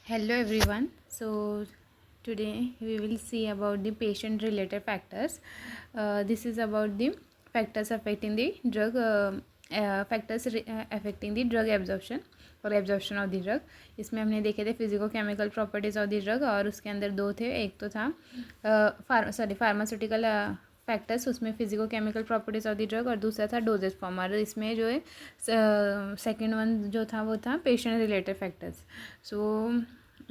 Hello everyone. So today we will see about the patient related factors. This is about the factors affecting the drug affecting the drug absorption और absorption of the drug. इसमें हमने देखे थे physico chemical properties of the drug और उसके अंदर दो थे. एक तो था फार्मास्यूटिकल फैक्टर्स, उसमें physico chemical properties of the drug, और दूसरा था डोजेज फॉर्म. और इसमें जो है सेकेंड वन जो था वो था पेशेंट रिलेटेड फैक्टर्स. सो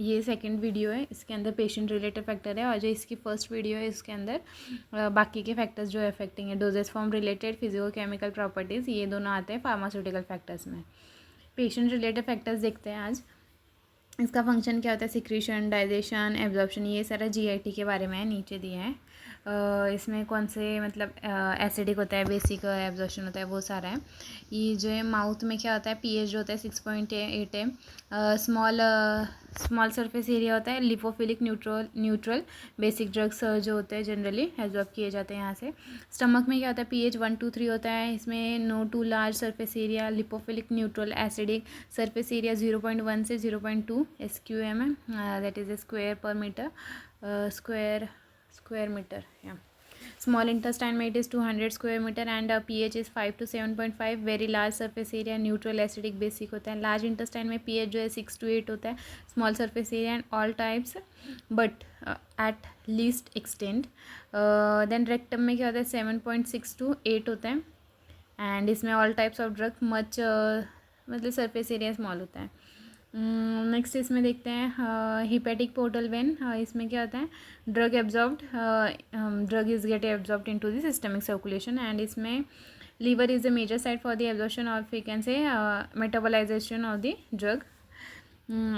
ये सेकंड वीडियो है, इसके अंदर पेशेंट रिलेटेड फैक्टर है, और जो इसकी फर्स्ट वीडियो है इसके अंदर बाकी के फैक्टर्स जो अफेक्टिंग है doses form related physico chemical properties, ये दोनों आते हैं फार्मास्यूटिकल फैक्टर्स में. पेशेंट रिलेटेड फैक्टर्स देखते हैं आज. इसका फंक्शन क्या होता है, सिक्रीशन, डाइजेशन, एब्जॉर्प्शन, ये सारा जीआईटी के बारे में है, नीचे दिया है. इसमें कौन से मतलब एसिडिक होता है, बेसिक एब्जॉर्प्शन होता है, वो सारा है. ये जो है माउथ में क्या होता है, पीएच जो होता है 6.8 है. स्मॉल सरफेस एरिया होता है, लिपोफिलिक न्यूट्रल बेसिक ड्रग्स जो होते हैं जनरली एब्जॉर्ब किए जाते हैं यहाँ से. स्टमक में क्या होता है, पीएच 1-3 होता है. इसमें no too large surface area, lipophilic neutral, acidic, surface area 0.1 से 0.2 SQM है, that is a square per metre, square meter. Yeah. Small intestine में it is 200 square meter and pH is 5 to 7.5. Very large surface area, neutral, acidic, basic होता है. Large intestine में pH जो है 6 to 8 होता है. Small surface area and all types but at least extent. Then rectum में क्या होता है 7.6 to 8 होता है. And इसमें all types of drug much मतलब surface area small होता है. नेक्स्ट इसमें देखते हैं हिपेटिक पोर्टल वेन. इसमें क्या होता है, drug absorbed, drug is get absorbed into the systemic circulation. And इसमें liver is the major site for the absorption of we can say metabolisation of the drug.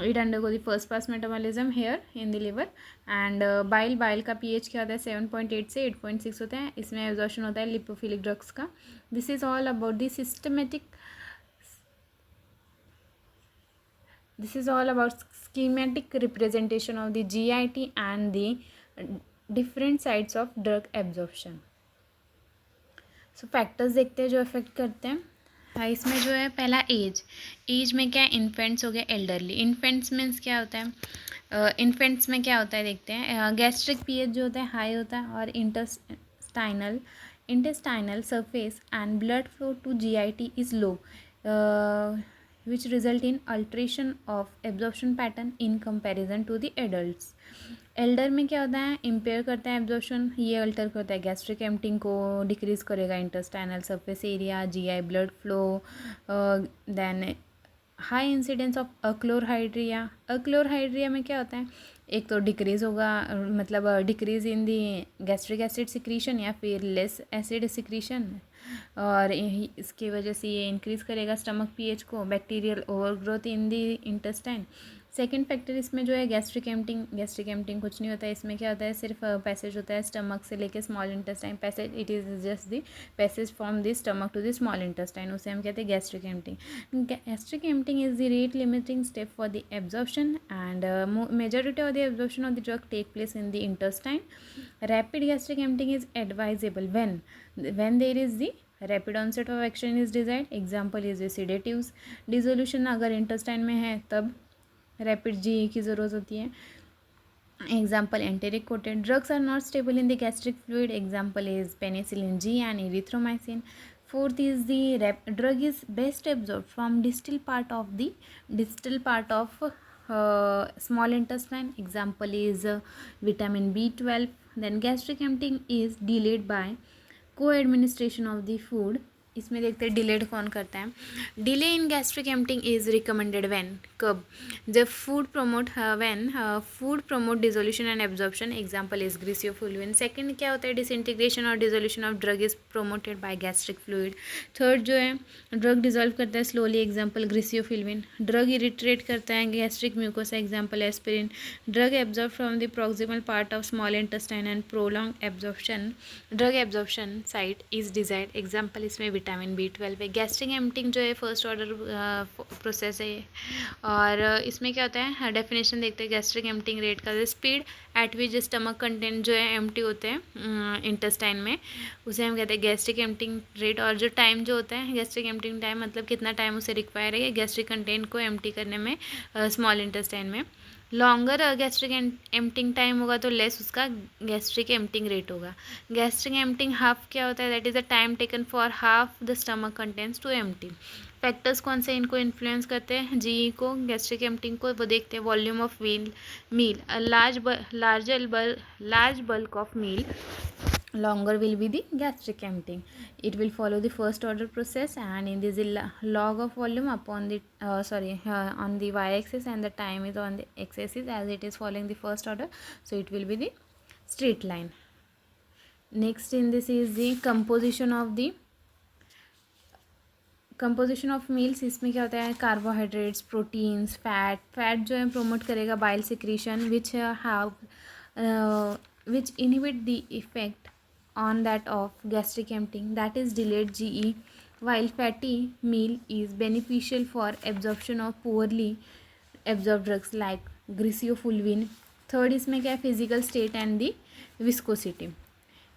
It undergo the first pass metabolism here in the liver. And bile का pH क्या होता है 7.8 से 8.6 होता है. इसमें absorption होता है लिपोफिलिक ड्रग्स का. This is all about the systematic. This is all about schematic representation of the GIT and the different sites of drug absorption. So factors देखते हैं जो अफेक्ट करते हैं. इसमें जो है पहला एज में क्या है, इन्फेंट्स हो गया, एल्डरली. इन्फेंट्स मीन्स क्या होता है, इन्फेंट्स में क्या होता है देखते हैं. गैस्ट्रिक पीएच जो होता है हाई होता है, और intestinal surface and blood flow to GIT is low, which result in alteration of absorption pattern in comparison to the adults. Elder में क्या होता है, इम्पेयर करता है एब्जॉर्प्शन. ये अल्टर करता है गैस्ट्रिक एम्प्टिंग को, डिक्रीज करेगा intestinal surface area, GI blood flow. Then high incidence of achlorhydria. Achlorhydria में क्या होता है, एक तो डिक्रीज होगा, मतलब decrease in the gastric acid secretion या फिर लेस एसिड सिक्रीशन, और इसकी वजह से ये इंक्रीज़ करेगा स्टमक पीएच को. बैक्टीरियल ओवरग्रोथ इन दी इंटेस्टाइन. सेकंड फैक्टर इसमें जो है गैस्ट्रिक एम्प्टिंग कुछ नहीं होता है. इसमें क्या होता है, सिर्फ पैसेज होता है स्टमक से लेके small intestine passage. It is just the passage from the stomach to the small intestine, उसे हम कहते हैं gastric emptying. Gastric emptying is the rate limiting step for the absorption, and majority of the absorption of the drug take place in the intestine. Rapid gastric emptying is advisable when there is the rapid onset of action is desired. Example is the sedatives. Dissolution अगर intestine में है तब rapid GE की ज़रूरत होती है. Example enteric coated. Drugs are not stable in the gastric fluid. Example is penicillin G and erythromycin. Fourth is the drug is best absorbed from distal part of small intestine. Example is vitamin B12. Then gastric emptying is delayed by co-administration of the food. इसमें देखते हैं delayed कौन करता है. Delay in gastric emptying is recommended when, कब, जब food promote dissolution and absorption. Example is griseofulvin. Second क्या होता है, डिसइंटीग्रेशन और dissolution of drug is promoted by gastric fluid. Third जो है ड्रग डिजोल्व करता है slowly. Example griseofulvin. Drug irritate करता है gastric mucosa. Example aspirin. Drug absorb from the proximal part of small intestine and prolong absorption. Drug absorption site is desired. Example इसमें vitamin B12 है. Gastric emptying जो है first order process है. और इसमें क्या होता है, डेफिनेशन देखते हैं गैस्ट्रिक एम्प्टिंग रेट का. Speed at which stomach content जो है एम्प्टी होते हैं इंटेस्टाइन में, उसे हम कहते हैं गैस्ट्रिक एम्प्टिंग रेट. और जो टाइम जो होता है गैस्ट्रिक एम्प्टिंग टाइम, मतलब कितना टाइम उसे रिक्वायर है गैस्ट्रिक कंटेंट को एम्प्टी करने में स्मॉल इंटेस्टाइन में. लॉन्गर गैस्ट्रिक एम्पटिंग टाइम होगा तो लेस उसका गैस्ट्रिक एम्पटिंग रेट होगा. गैस्ट्रिक एम्पटिंग हाफ क्या होता है, that is the time taken for half the stomach contents to empty. Factors कौन से इनको इन्फ्लुएंस करते हैं जी को, गैस्ट्रिक एम्पटिंग को, वो देखते हैं. Volume of meal a large bulk of meal, longer will be the gastric emptying. It will follow the first order process, and in this log of volume upon the on the y-axis, and the time is on the x-axis as it is following the first order, so it will be the straight line. Next in this is the composition of meals. इसमें क्या होता है, carbohydrates, proteins, fat जो है promote करेगा bile secretion which inhibit the effect on that of gastric emptying, that is delayed GE, while fatty meal is beneficial for absorption of poorly absorbed drugs like griseofulvin. Third इसमें क्या है, physical state and the viscosity.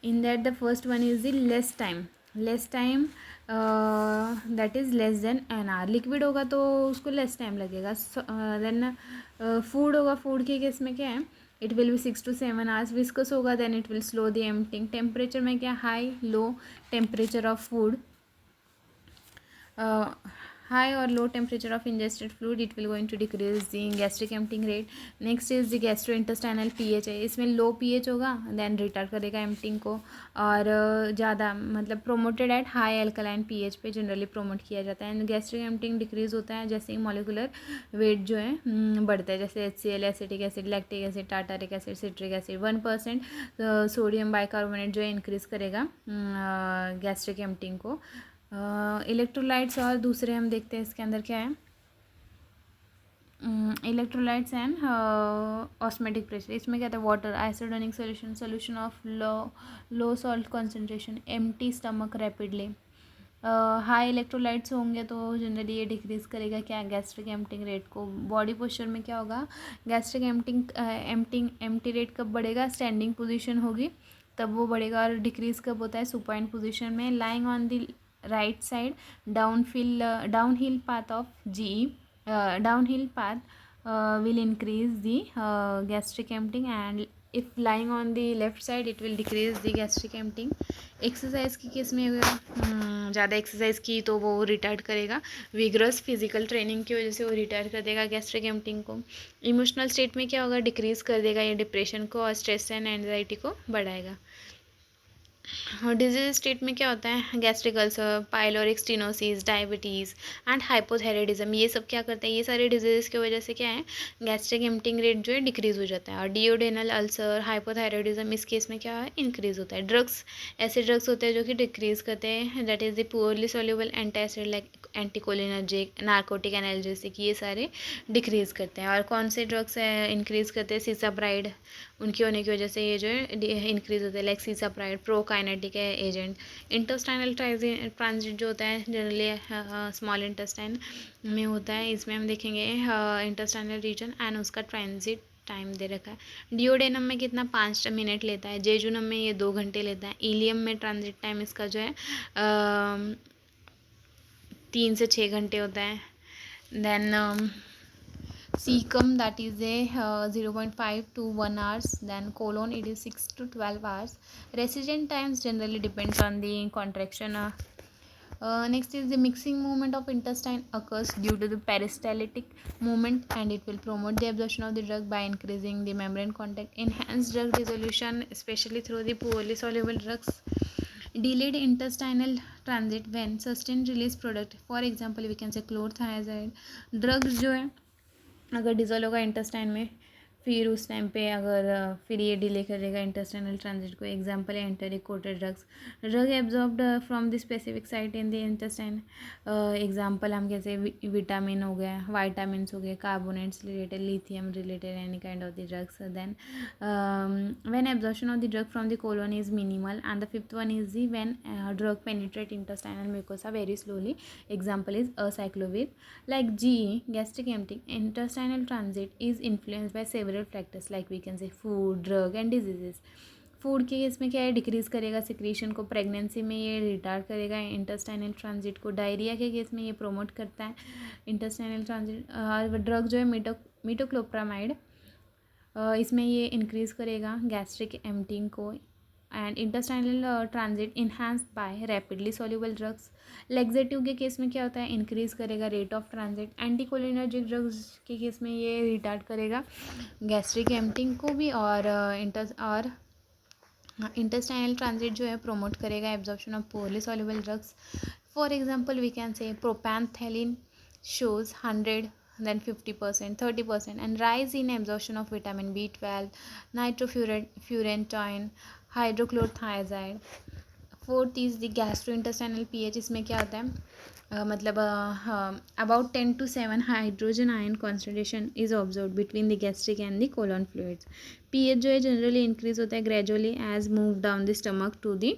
In that the first one is the less time that is less than an hour. Liquid होगा तो उसको less time लगेगा. Then food होगा, food के case में क्या है, it will be 6 to 7 hours. Viscous होगा then it will slow the emptying. Temperature में क्या, high low temperature of food, high or low temperature of ingested fluid, it will going to decrease the gastric emptying rate. Next is the gastrointestinal pH है, इसमें low pH होगा then retard करेगा emptying को, और ज़्यादा मतलब promoted at high alkaline pH पे generally promote किया जाता है. एंड gastric emptying डिक्रीज होता है जैसे ही मॉलिकुलर वेट जो है बढ़ता है, जैसे HCl, acetic acid, lactic acid, tartaric acid, citric acid. 1% sodium bicarbonate जो है इंक्रीज करेगा गैस्ट्रिक एम्पटिंग को. इलेक्ट्रोलाइट्स और दूसरे हम देखते हैं इसके अंदर क्या है, इलेक्ट्रोलाइट्स एंड ऑस्मेटिक प्रेशर. इसमें क्या था, water, isotonic solution of low salt concentration, empty stomach rapidly. High electrolytes होंगे तो जनरली ये डिक्रीज़ करेगा क्या, गैस्ट्रिक एम्पटिंग रेट को. बॉडी पोस्चर में क्या होगा, गैस्ट्रिक एम्पटी रेट कब बढ़ेगा, स्टैंडिंग पोजीशन होगी तब वो बढ़ेगा, और डिक्रीज़ कब होता है, सुपाइन पोजीशन में. Lying on the right side, downhill path of GE, downhill path will increase the gastric emptying, and if lying on the left side it will decrease the gastric emptying. Exercise की case में ज़्यादा exercise की तो वो retard करेगा, vigorous physical training की वजह से वो रिटार्ड कर देगा गैस्ट्रिक एम्पटिंग को. इमोशनल स्टेट में क्या होगा, डिक्रीज कर देगा ये डिप्रेशन को और स्ट्रेस एंड एंजाइटी को बढ़ाएगा. और डिजीज स्टेट में क्या होता है, gastric ulcer, pyloric stenosis, diabetes and hypothyroidism, ये सब क्या करते हैं, ये सारे डिजीज़ की वजह से क्या है, गैस्ट्रिक एम्पटिंग रेट जो है डिक्रीज़ हो जाता है. और डिओडेनल अल्सर, हाइपोथायराइडिज्म, इस केस में क्या है, इंक्रीज़ होता है. ड्रग्स, ऐसे ड्रग्स होते हैं जो कि डिक्रीज़ करते हैं, that is the poorly soluble antacid like anticholinergic, narcotic analgesic, ये सारे डिक्रीज़ करते हैं. और कौन से ड्रग्स इंक्रीज़ करते हैं, सीसाप्राइड, उनके होने की वजह से ये जो है इंक्रीज़ होता है, लाइक सीसाप्राइड, प्रोकाइनेटिक है एजेंट. इंटेस्टाइनल ट्रांजिट जो होता है जनरली स्मॉल इंटेस्टाइन में होता है, इसमें हम देखेंगे इंटेस्टाइनल रीजन एंड उसका ट्रांजिट टाइम दे रखा है. डिओडेनम में कितना, 5 मिनट लेता है. जेजुनम में ये 2 घंटे लेता है. इलियम में ट्रांजिट टाइम इसका जो है 3 से 6 घंटे होता है. Then cecum, that is a 0.5 to 1 hours. Then colon, it is 6 to 12 hours. Resident times generally depends on the contraction. Next is the mixing movement of intestine occurs due to the peristaltic movement, and it will promote the absorption of the drug by increasing the membrane contact. Enhanced drug dissolution, especially through the poorly soluble drugs. Delayed intestinal transit when sustained release product, for example we can say chlorothiazide. drugs जो है अगर dissolve होगा intestine में, फिर उस time पे अगर फिर ये डिले करेगा इंटेस्टाइनल ट्रांजिट को. एग्जांपल है enteric coated drugs, drug absorbed from the specific site in the intestine. Example हम कैसे विटामिन हो गया, वाइटामिन्स हो गए, carbonates related, lithium related, any kind of the drugs. Then when absorption of the drug from the colon is minimal. And the fifth one is the when drug penetrate intestinal mucosa very slowly. Example is acyclovir. Like GE, gastric emptying, intestinal transit is influenced by several factors like we can say food, drug and diseases. Food के case में क्या है, decrease करेगा secretion को. Pregnancy में ये retard करेगा intestinal transit को. डायरिया के केस में ये प्रोमोट करता है इंटेस्टाइनल ट्रांजिट. ड्रग जो है मीटोक्लोप्रामाइड, इसमें ये इंक्रीज़ करेगा गैस्ट्रिक एम्पटिंग को and intestinal transit enhanced by rapidly soluble drugs. Laxative के केस में क्या होता है, इंक्रीज़ करेगा rate of transit. Anticholinergic drugs के केस में ये रिटार्ड करेगा गैस्ट्रिक एम्पटिंग को भी और इंटेस्टाइनल ट्रांजिट जो है प्रोमोट करेगा absorption of poorly soluble drugs. For example we can say propantheline shows 100, then 50%, 30%, and rise in absorption of vitamin B12, nitrofurantoin, hydrochlorothiazide. Fourth is the gastrointestinal pH. इसमें क्या होता है, मतलब about 10 to 7 hydrogen ion concentration is observe between the gastric and the colon fluids. PH जो है generally increase होता है gradually as move down the stomach to the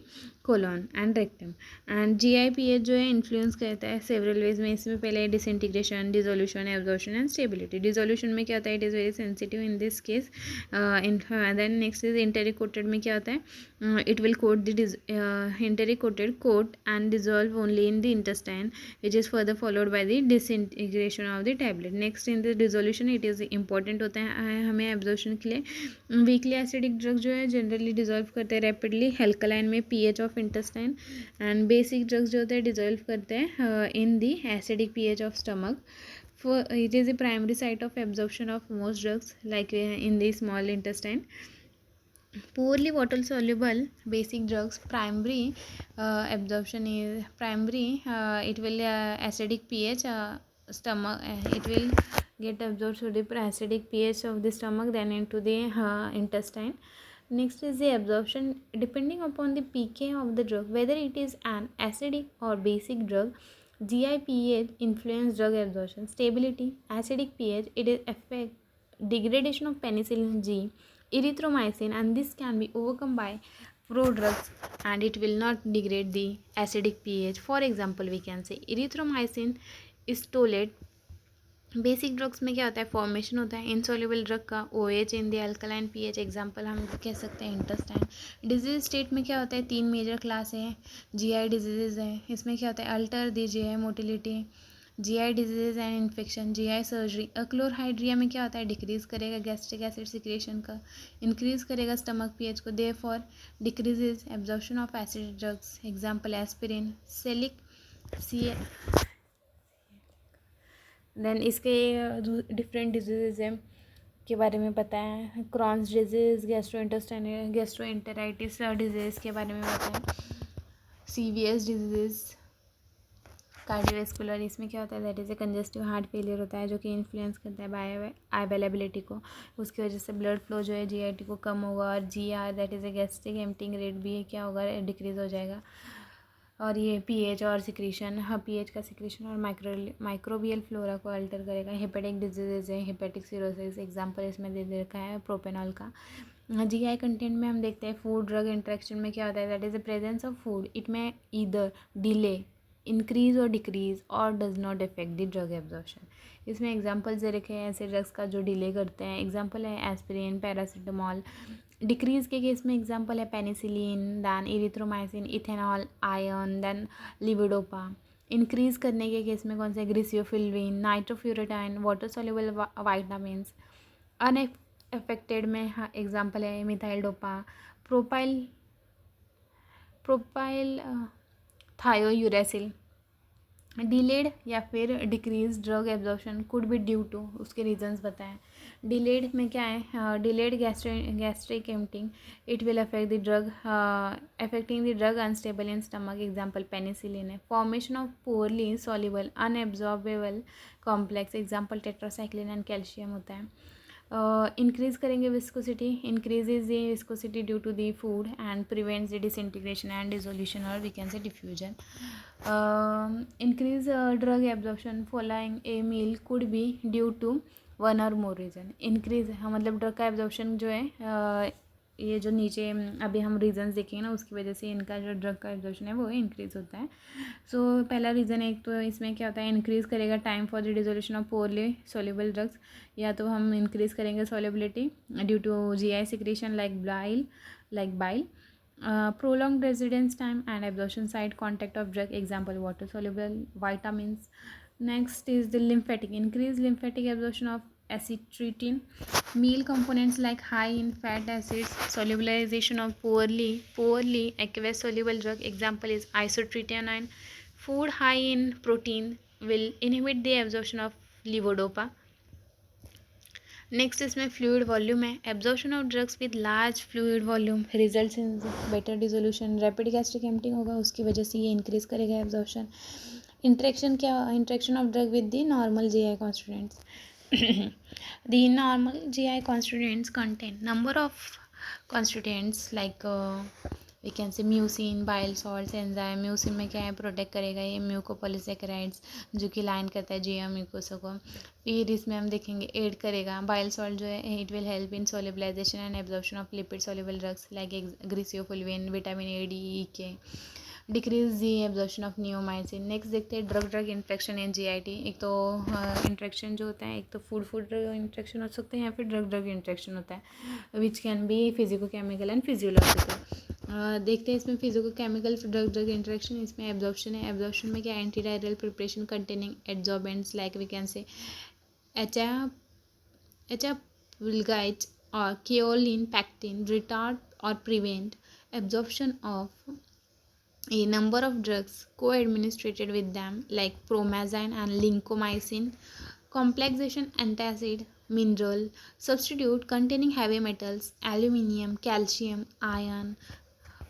colon and rectum. And GI pH जो है influence करता है several ways में। इसमें पहले disintegration, dissolution, absorption and stability. Dissolution में क्या होता है, it is very sensitive in this case. Then next is enteric coated में क्या होता है, it will coat the enteric coated coat and dissolve only in the intestine, which is further followed by the disintegration of the tablet. Next in the dissolution it is important होता है हमें absorption के लिए। Weakly acidic drug जो है generally dissolve करते हैं rapidly alkaline में pH of intestine. And basic drugs जो होते हैं डिजोल्व करते हैं in the acidic pH of stomach. For it is the primary site of absorption of most drugs like in the small intestine. Poorly water soluble basic drugs primary absorption is primary, it will acidic pH stomach, it will get absorbed through the acidic pH of the stomach then into the intestine. Next is the absorption depending upon the pK of the drug, whether it is an acidic or basic drug. GI pH influence drug absorption. Stability, acidic pH, it is affect degradation of penicillin G, erythromycin, and this can be overcome by prodrugs and it will not degrade the acidic pH. For example we can say erythromycin stolate। Basic drugs में क्या होता है, formation होता है insoluble drug का OH in the alkaline pH. Example हम कह सकते हैं इंटेस्टाइन। डिजीज स्टेट में क्या होता है, 3 मेजर क्लास है जीआई डिजीजेज है। इसमें क्या होता है, alter the GI motility, GI diseases and infection, GI surgery. Achlorhydria में क्या होता है, डिक्रीज करेगा गैस्ट्रिक एसिड सिक्रेशन का, इंक्रीज करेगा स्टमक पीएच को, therefore decreases absorption of acid drugs. Example aspirin, सेलिक सी। देन इसके डिफरेंट डिजीज़ हैं के बारे में बताएं, क्रॉन्स डिजीज़, गैस्ट्रोएंटेराइटिस डिजीज़ के बारे में बताएं, सीवीएस डिजीज़, कार्डियोवैस्कुलर। इसमें क्या होता है, that is A congestive heart failure होता है जो कि इन्फ्लुएंस करता है बाय अवेलेबिलिटी को। उसकी वजह से ब्लड फ्लो जो है जीआईटी को कम होगा और GR that is a gastric emptying rate भी क्या होगा, डिक्रीज हो जाएगा। और ये पीएच और सिक्रीशन, हाँ पीएच का सिक्रीशन और माइक्रोबियल फ्लोरा को अल्टर करेगा। हेपेटिक डिजीजेज है, हेपेटिक सिरोसिस, एग्जांपल इसमें दे रखा है प्रोपेनॉल का। जीआई कंटेंट में हम देखते हैं फूड ड्रग इंटरेक्शन में क्या होता है, that is the presence of food, it में ईदर डिले, इंक्रीज और डिक्रीज और does not effect the drug absorption. इसमें एग्जांपल्स दे रखे हैं ऐसे ड्रग्स का जो डिले करते हैं। एग्जांपल है एस्पिरिन, पैरासीटामोल। डिक्रीज के केस में एग्जांपल है penicillin, then erythromycin, ethanol, iron, then levodopa. Increase करने के केस में कौन से, griseofulvin, nitrofurantoin, water soluble vitamins. Unaffected में हाँ एग्जांपल है methyl dopa, propyl thiouracil. Delayed या फिर decrease drug absorption could be due to, उसके रीजंस बताएं। डिलेड में क्या है, delayed gastric emptying, it will affect the drug, affecting the drug unstable in stomach. Example penicillin है। Formation of poorly soluble unabsorbable complex, example tetracycline and calcium होता है। Increase करेंगे viscosity, increases the viscosity due to the food and prevents the disintegration and dissolution or we can say diffusion. Increase drug absorption following a meal could be due to one or more reason. Increase मतलब drug का absorption जो है ये जो नीचे अभी हम reasons देखेंगे ना उसकी वजह से इनका जो ड्रग का एब्जॉर्प्शन है वो इंक्रीज़ होता है। सो पहला रीज़न एक तो इसमें क्या होता है, इंक्रीज़ करेगा time for the dissolution of poorly soluble drugs, या तो हम इंक्रीज़ करेंगे solubility due to GI secretion like bile. prolonged residence time and absorption site contact of drug, example water soluble vitamins. Next is the lymphatic, increased lymphatic absorption of acetylcholine. Meal components like high in fat acids, solubilization of poorly aqueous soluble drug. Example is isotretinoin. Food high in protein will inhibit the absorption of levodopa. Next इसमें fluid volume है. Absorption of drugs with large fluid volume results in better dissolution. Rapid gastric emptying होगा, उसकी वजह से ये increase करेगा absorption. Interaction of drug with the normal GI constituents. The normal GI constituents contain number of constituents like we can say mucin, bile salts, enzyme. Mucin में क्या है, protect करेगा ये म्यूकोपॉलीसेकेराइड्स जो कि लाइन करता है जीएम म्यूकोसा को. फिर इसमें हम देखेंगे एड करेगा. बाइल सॉल्ट जो है it will help in solubilization and absorption of lipid soluble drugs like griseofulvin, vitamin A, D, E K. Decrease the absorption of neomycin. Next देखते हैं ड्रग इंट्रैक्शन इन जीआईटी. एक तो इंट्रैक्शन जो होता है, एक तो फूड इंट्रैक्शन हो सकते हैं या फिर ड्रग इंट्रैक्शन होता है which can be physico chemical and physiological. देखते हैं इसमें फिजिको केमिकल ड्रग इंट्रैक्शन. इसमें एब्जॉर्प्शन है. एब्जॉर्प्शन में क्या, antidiarrheal preparation containing adsorbents like we can say attapulgite or kaolin pectin retard or prevent absorption of a number of drugs co-administered with them like promazine and lincomycin. Complexation antacid mineral substitute containing heavy metals, aluminium, calcium, iron,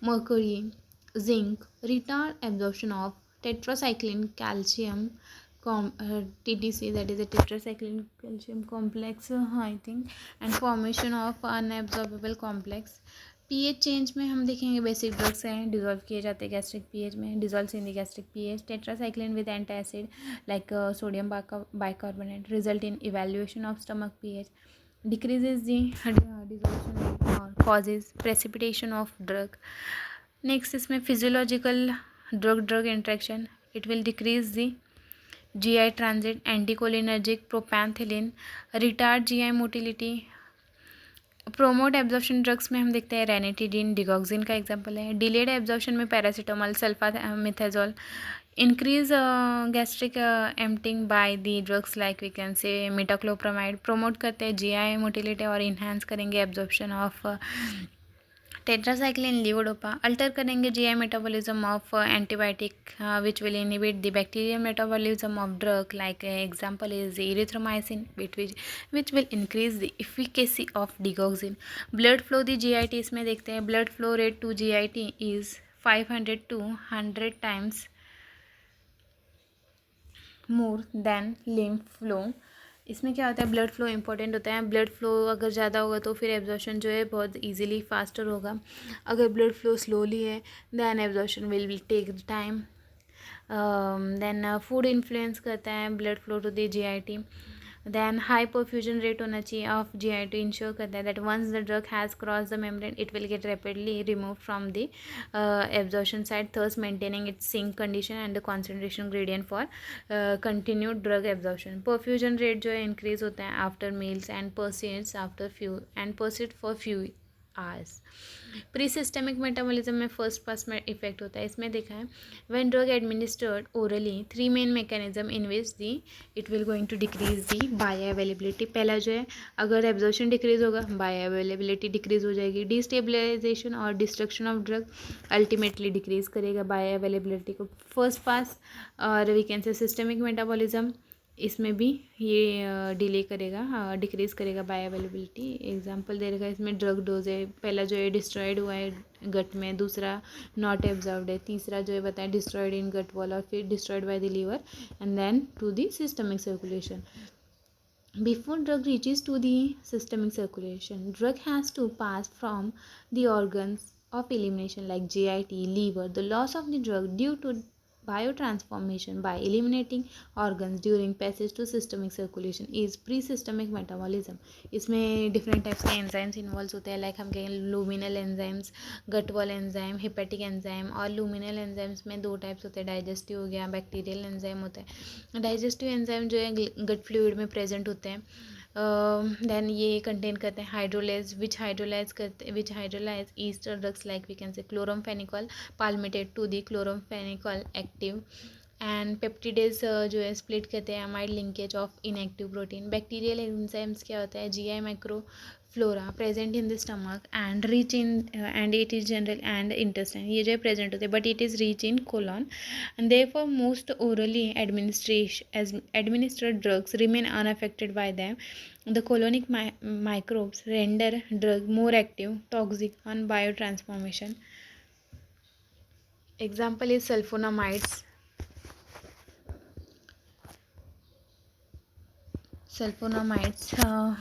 mercury, zinc retard absorption of tetracycline calcium TTC, that is a tetracycline calcium complex I think, and formation of unabsorbable complex. PH change में हम देखेंगे basic drugs हैं dissolve किए जाते हैं gastric pH में. Dissolve in the gastric pH. Tetracycline with antacid like sodium bicarbonate result in evaluation of stomach pH. Decreases the dissolution और causes precipitation of drug. Next इसमें physiological drug interaction. It will decrease the GI transit, anticholinergic, propantheline, retard GI motility. Promote absorption drugs में हम देखते हैं ranitidine, digoxin का example है. Delayed absorption में paracetamol, sulfamethizole. Increase gastric emptying by the drugs like we can say metoclopramide. Promote करते हैं GI motility और इन्हांस करेंगे absorption of tetracycline, levodopa. Alter करेंगे GI metabolism of antibiotic which will inhibit the bacterial metabolism of drug like example is erythromycin which will increase the efficacy of digoxin. Blood flow the GIT इसमें देखते हैं. Blood flow rate to GIT is 500 to 100 times more than lymph flow. इसमें क्या होता है, blood flow important होता है. Blood flow अगर ज़्यादा होगा तो फिर एब्जॉर्प्शन जो है बहुत इजीली फास्टर होगा. अगर ब्लड फ्लो स्लोली है than absorption will take time. Then food influence करता है blood flow to the GIT. Then high perfusion rate होना चाहिए ऑफ GI टू इंश्योर करता है that once the drug has cross the membrane it will get rapidly remove from the absorption side, thus maintaining its sink condition and the concentration gradient for continued drug absorption. Perfusion rate जो है increase होता है after meals and persist for few hours. Pre systemic metabolism में first pass में effect होता है. इसमें देखा है when drug administered orally 3 main mechanism in which the it will going to decrease the bioavailability. पहला जो है अगर एब्जॉर्प्शन डिक्रीज होगा बायो अवेलेबिलिटी डिक्रीज हो जाएगी. डिस्टेबलाइजेशन और destruction of drug ultimately decrease करेगा बायो अवेलेबिलिटी को. फर्स्ट पास और we can say systemic metabolism इसमें भी ये डिले करेगा, डिक्रीज करेगा बायो अवेलेबिलिटी. एग्जांपल दे रखा है इसमें ड्रग डोज है. पहला जो है डिस्ट्रॉयड हुआ है गट में, दूसरा नॉट एब्जॉर्ब्ड है, तीसरा जो है बताएं डिस्ट्रॉयड इन गट वॉल और फिर destroyed by the liver and then to the systemic circulation. Before drug reaches to the systemic circulation, drug has to pass from the organs of elimination like GIT, liver. The loss of the drug due to biotransformation by eliminating organs during passage to systemic circulation is pre-systemic metabolism. इसमें different types के enzymes involved होते हैं like हम कहें luminal enzymes, gut wall enzyme, hepatic enzyme. और luminal enzymes में 2 types होते हैं, digestive हो गया, bacterial enzyme होता है. digestive enzyme जो है gut fluid में present होते हैं. देन ये कंटेन करते हैं hydrolase which hydrolyse ester drugs like we can say chloramphenicol palmitate to the chloramphenicol active and peptidase जो है स्प्लिट करते हैं amide linkage of inactive protein. Bacterial enzymes क्या होता है, GI micro flora present in the stomach and rich in and it is general and intestine, ये जो है प्रेजेंट होते हैं but it is rich in colon and therefore most orally administered drugs remain unaffected by them. The colonic microbes render drug more active, toxic on biotransformation. Example is sulfonamides.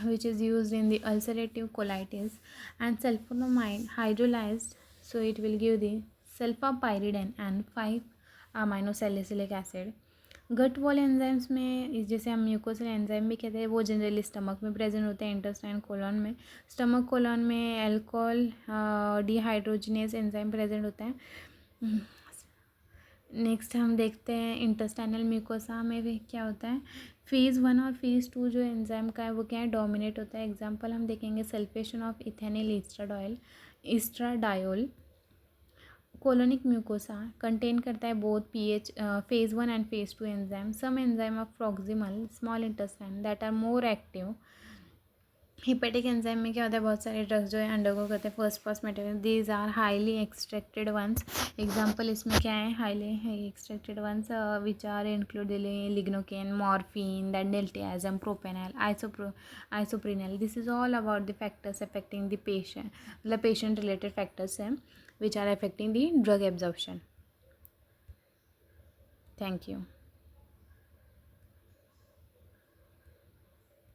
Which is used in the ulcerative colitis, and sulfonamide hydrolyzed, so it will give the sulfapyridine and 5-aminosalicylic acid. Gut wall enzymes में जैसे हम mucosal enzyme भी कहते हैं, वो generally stomach में present होते हैं, इंटेस्टाइन कोलॉन में. स्टमक कोलॉन में अल्कोहल डिहाइड्रोजिनेज एंजाइम प्रेजेंट होता है. नेक्स्ट हम देखते हैं इंटेस्टाइनल म्यूकोसा में भी क्या होता है. फेज़ 1 और फेज़ 2 जो एंजाइम का है वो क्या है, डोमिनेट होता है. एग्जांपल हम देखेंगे sulphation of ethinyl estradiol. Colonic mucosa contain करता है both pH phase 1 and phase 2 enzyme. Some enzyme of proximal small intestine that are more active. Hepatic enzyme में क्या होता है, बहुत सारे ड्रग्स जो है अंडरगो करते हैं first pass material. These are highly extracted ones. Example इसमें क्या है, highly extracted ones which are include lignocaine, morphine, then diltiazem, propranolol, isoprenaline. This is all about the factors affecting the patient, मतलब patient related factors हैं which are affecting the drug absorption. Thank you.